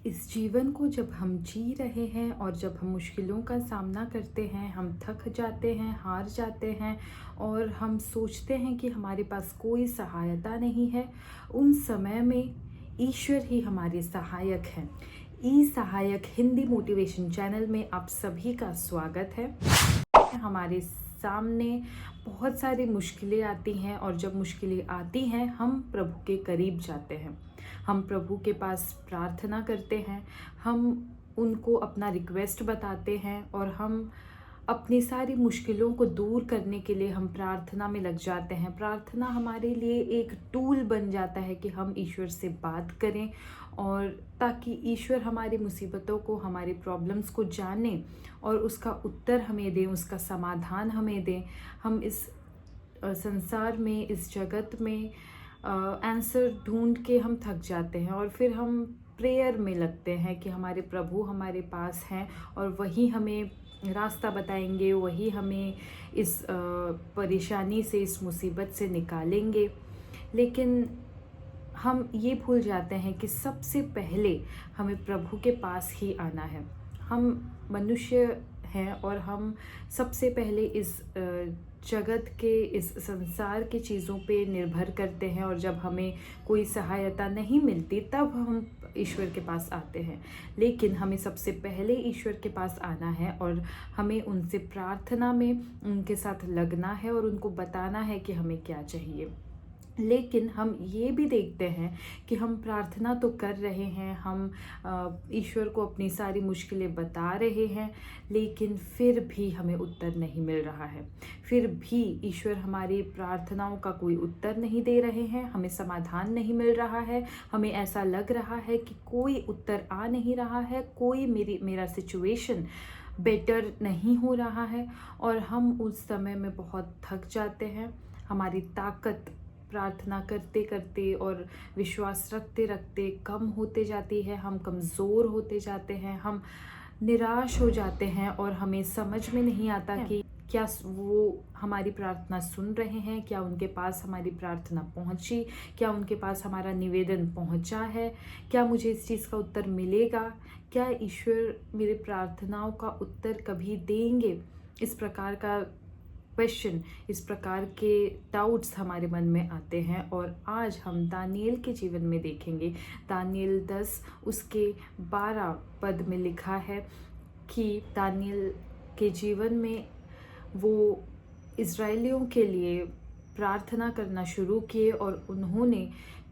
इस जीवन को जब हम जी रहे हैं और जब हम मुश्किलों का सामना करते हैं, हम थक जाते हैं, हार जाते हैं और हम सोचते हैं कि हमारे पास कोई सहायता नहीं है, उन समय में ईश्वर ही हमारे सहायक हैं। ई सहायक हिंदी मोटिवेशन चैनल में आप सभी का स्वागत है। हमारे सामने बहुत सारी मुश्किलें आती हैं और जब मुश्किलें आती हैं हम प्रभु के करीब जाते हैं, हम प्रभु के पास प्रार्थना करते हैं, हम उनको अपना रिक्वेस्ट बताते हैं और हम अपनी सारी मुश्किलों को दूर करने के लिए हम प्रार्थना में लग जाते हैं। प्रार्थना हमारे लिए एक टूल बन जाता है कि हम ईश्वर से बात करें और ताकि ईश्वर हमारी मुसीबतों को, हमारी प्रॉब्लम्स को जाने और उसका उत्तर हमें दें, उसका समाधान हमें दें। हम इस संसार में, इस जगत में आंसर ढूंढ के हम थक जाते हैं और फिर हम प्रेयर में लगते हैं कि हमारे प्रभु हमारे पास हैं और वही हमें रास्ता बताएंगे, वही हमें इस परेशानी से, इस मुसीबत से निकालेंगे। लेकिन हम ये भूल जाते हैं कि सबसे पहले हमें प्रभु के पास ही आना है। हम मनुष्य हैं और हम सबसे पहले इस जगत के, इस संसार की चीज़ों पे निर्भर करते हैं और जब हमें कोई सहायता नहीं मिलती तब हम ईश्वर के पास आते हैं। लेकिन हमें सबसे पहले ईश्वर के पास आना है और हमें उनसे प्रार्थना में उनके साथ लगना है और उनको बताना है कि हमें क्या चाहिए। लेकिन हम ये भी देखते हैं कि हम प्रार्थना तो कर रहे हैं, हम ईश्वर को अपनी सारी मुश्किलें बता रहे हैं, लेकिन फिर भी हमें उत्तर नहीं मिल रहा है। फिर भी ईश्वर हमारी प्रार्थनाओं का कोई उत्तर नहीं दे रहे हैं, हमें समाधान नहीं मिल रहा है। हमें ऐसा लग रहा है कि कोई उत्तर आ नहीं रहा है, कोई मेरा सिचुएशन बेटर नहीं हो रहा है और हम उस समय में बहुत थक जाते हैं। हमारी ताकत प्रार्थना करते करते और विश्वास रखते रखते कम होते जाती है, हम कमज़ोर होते जाते हैं, हम निराश हो जाते हैं और हमें समझ में नहीं आता कि क्या वो हमारी प्रार्थना सुन रहे हैं, क्या उनके पास हमारी प्रार्थना पहुंची, क्या उनके पास हमारा निवेदन पहुंचा है, क्या मुझे इस चीज़ का उत्तर मिलेगा, क्या ईश्वर मेरी प्रार्थनाओं का उत्तर कभी देंगे। इस प्रकार का क्वेश्चन, इस प्रकार के डाउट्स हमारे मन में आते हैं और आज हम दानिएल के जीवन में देखेंगे। दानिएल 10 उसके 12 पद में लिखा है कि दानिएल के जीवन में वो इज़राइलियों के लिए प्रार्थना करना शुरू किए और उन्होंने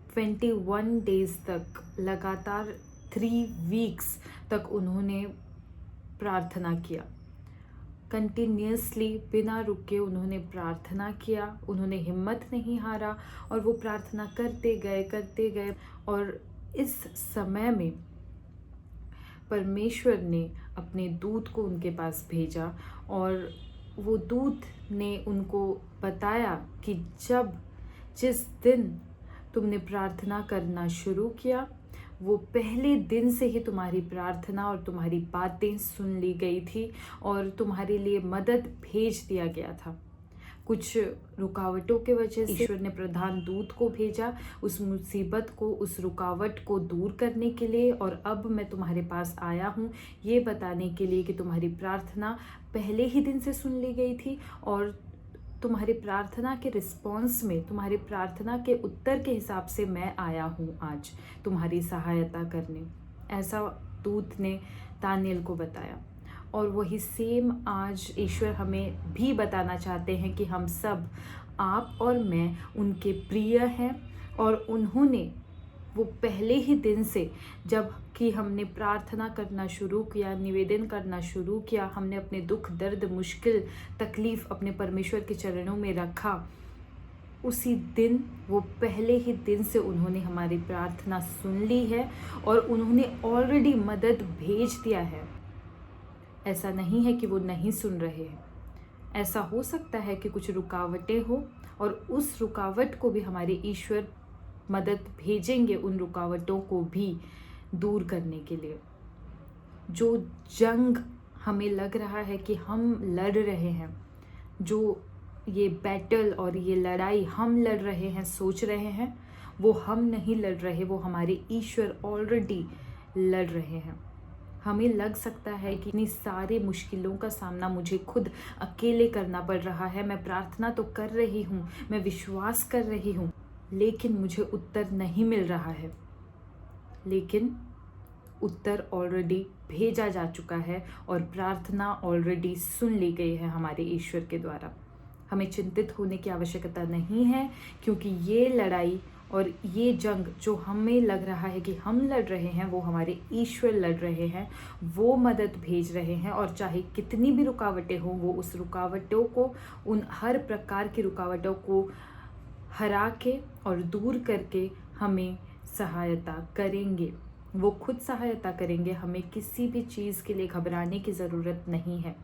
21 डेज़ तक, लगातार 3 वीक्स तक उन्होंने प्रार्थना किया। कंटिन्यूसली बिना रुके उन्होंने प्रार्थना किया, उन्होंने हिम्मत नहीं हारा और वो प्रार्थना करते गए और इस समय में परमेश्वर ने अपने दूत को उनके पास भेजा और वो दूत ने उनको बताया कि जिस दिन तुमने प्रार्थना करना शुरू किया, वो पहले दिन से ही तुम्हारी प्रार्थना और तुम्हारी बातें सुन ली गई थी और तुम्हारे लिए मदद भेज दिया गया था। कुछ रुकावटों के वजह से ईश्वर ने प्रधान दूत को भेजा उस मुसीबत को, उस रुकावट को दूर करने के लिए और अब मैं तुम्हारे पास आया हूँ ये बताने के लिए कि तुम्हारी प्रार्थना पहले ही दिन से सुन ली गई थी और तुम्हारी प्रार्थना के रिस्पॉन्स में, तुम्हारी प्रार्थना के उत्तर के हिसाब से मैं आया हूँ आज तुम्हारी सहायता करने। ऐसा दूत ने दानिएल को बताया और वही सेम आज ईश्वर हमें भी बताना चाहते हैं कि हम सब, आप और मैं, उनके प्रिय हैं और उन्होंने वो पहले ही दिन से, जब कि हमने प्रार्थना करना शुरू किया, निवेदन करना शुरू किया, हमने अपने दुख, दर्द, मुश्किल, तकलीफ़ अपने परमेश्वर के चरणों में रखा, उसी दिन, वो पहले ही दिन से उन्होंने हमारी प्रार्थना सुन ली है और उन्होंने ऑलरेडी मदद भेज दिया है। ऐसा नहीं है कि वो नहीं सुन रहे हैं। ऐसा हो सकता है कि कुछ रुकावटें हो और उस रुकावट को भी हमारे ईश्वर मदद भेजेंगे, उन रुकावटों को भी दूर करने के लिए। जो जंग हमें लग रहा है कि हम लड़ रहे हैं, जो ये बैटल और ये लड़ाई हम लड़ रहे हैं, सोच रहे हैं, वो हम नहीं लड़ रहे, वो हमारे ईश्वर ऑलरेडी लड़ रहे हैं। हमें लग सकता है कि इतनी सारी मुश्किलों का सामना मुझे खुद अकेले करना पड़ रहा है। मैं प्रार्थना तो कर रही हूँ, मैं विश्वास कर रही हूँ, लेकिन मुझे उत्तर नहीं मिल रहा है। लेकिन उत्तर ऑलरेडी भेजा जा चुका है और प्रार्थना ऑलरेडी सुन ली गई है हमारे ईश्वर के द्वारा। हमें चिंतित होने की आवश्यकता नहीं है, क्योंकि ये लड़ाई और ये जंग जो हमें लग रहा है कि हम लड़ रहे हैं, वो हमारे ईश्वर लड़ रहे हैं। वो मदद भेज रहे हैं, और चाहे कितनी भी रुकावटें हों, वो उस रुकावटों को, उन हर प्रकार की रुकावटों को हरा के और दूर करके हमें सहायता करेंगे। वो खुद सहायता करेंगे। हमें किसी भी चीज़ के लिए घबराने की ज़रूरत नहीं है।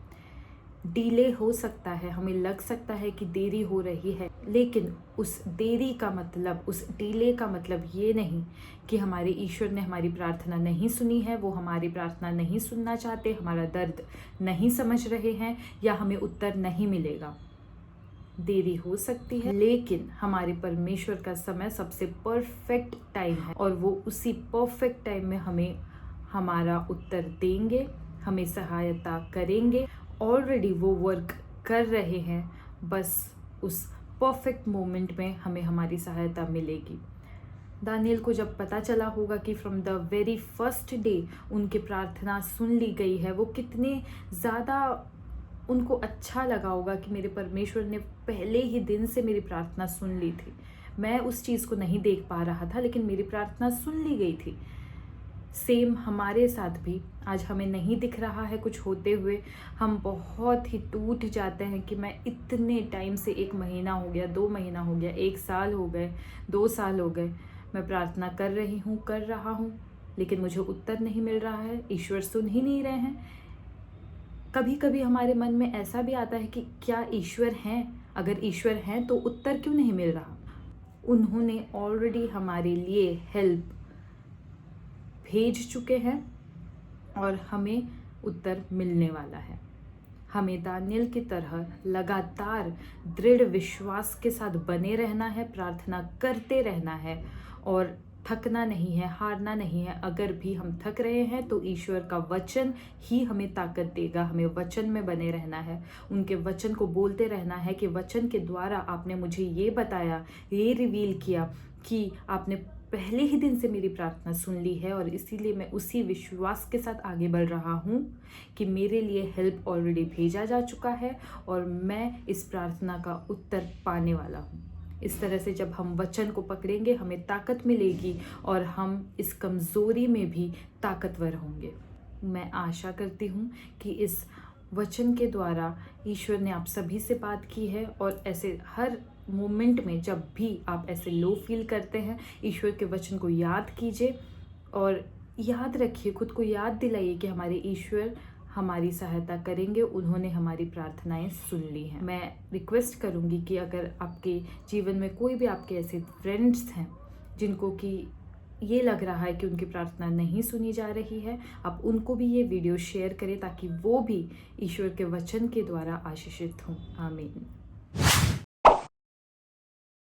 डिले हो सकता है, हमें लग सकता है कि देरी हो रही है, लेकिन उस देरी का मतलब, उस डिले का मतलब ये नहीं कि हमारे ईश्वर ने हमारी प्रार्थना नहीं सुनी है, वो हमारी प्रार्थना नहीं सुनना चाहते, हमारा दर्द नहीं समझ रहे हैं, या हमें उत्तर नहीं मिलेगा। देरी हो सकती है, लेकिन हमारे परमेश्वर का समय सबसे परफेक्ट टाइम है, और वो उसी परफेक्ट टाइम में हमें हमारा उत्तर देंगे, हमें सहायता करेंगे। ऑलरेडी वो वर्क कर रहे हैं, बस उस परफेक्ट मोमेंट में हमें हमारी सहायता मिलेगी। दानियल को जब पता चला होगा कि from the very first day उनकी प्रार्थना सुन ली गई है, वो कितने ज़्यादा उनको अच्छा लगा होगा कि मेरे परमेश्वर ने पहले ही दिन से मेरी प्रार्थना सुन ली थी। मैं उस चीज़ को नहीं देख पा रहा था, लेकिन मेरी प्रार्थना सुन ली गई थी। सेम हमारे साथ भी आज हमें नहीं दिख रहा है कुछ होते हुए। हम बहुत ही टूट जाते हैं कि मैं इतने टाइम से, 1 महीना हो गया, 2 महीना हो गया, 1 साल हो गए, 2 साल हो गए, मैं प्रार्थना कर रहा हूँ, लेकिन मुझे उत्तर नहीं मिल रहा है, ईश्वर सुन ही नहीं रहे हैं। कभी कभी हमारे मन में ऐसा भी आता है कि क्या ईश्वर हैं? अगर ईश्वर हैं तो उत्तर क्यों नहीं मिल रहा? उन्होंने ऑलरेडी हमारे लिए हेल्प भेज चुके हैं, और हमें उत्तर मिलने वाला है। हमें दानियल की तरह लगातार दृढ़ विश्वास के साथ बने रहना है, प्रार्थना करते रहना है, और थकना नहीं है, हारना नहीं है। अगर भी हम थक रहे हैं तो ईश्वर का वचन ही हमें ताकत देगा। हमें वचन में बने रहना है, उनके वचन को बोलते रहना है कि वचन के द्वारा आपने मुझे ये बताया, ये रिवील किया कि आपने पहले ही दिन से मेरी प्रार्थना सुन ली है, और इसीलिए मैं उसी विश्वास के साथ आगे बढ़ रहा हूँ कि मेरे लिए हेल्प ऑलरेडी भेजा जा चुका है, और मैं इस प्रार्थना का उत्तर पाने वाला हूँ। इस तरह से जब हम वचन को पकड़ेंगे, हमें ताकत मिलेगी, और हम इस कमज़ोरी में भी ताकतवर होंगे। मैं आशा करती हूँ कि इस वचन के द्वारा ईश्वर ने आप सभी से बात की है, और ऐसे हर मोमेंट में जब भी आप ऐसे लो फील करते हैं, ईश्वर के वचन को याद कीजिए, और याद रखिए, खुद को याद दिलाइए कि हमारे ईश्वर हमारी सहायता करेंगे, उन्होंने हमारी प्रार्थनाएं सुन ली हैं। मैं रिक्वेस्ट करूंगी कि अगर आपके जीवन में कोई भी आपके ऐसे फ्रेंड्स हैं जिनको कि ये लग रहा है कि उनकी प्रार्थना नहीं सुनी जा रही है, आप उनको भी ये वीडियो शेयर करें, ताकि वो भी ईश्वर के वचन के द्वारा आशीषित हों। आमीन।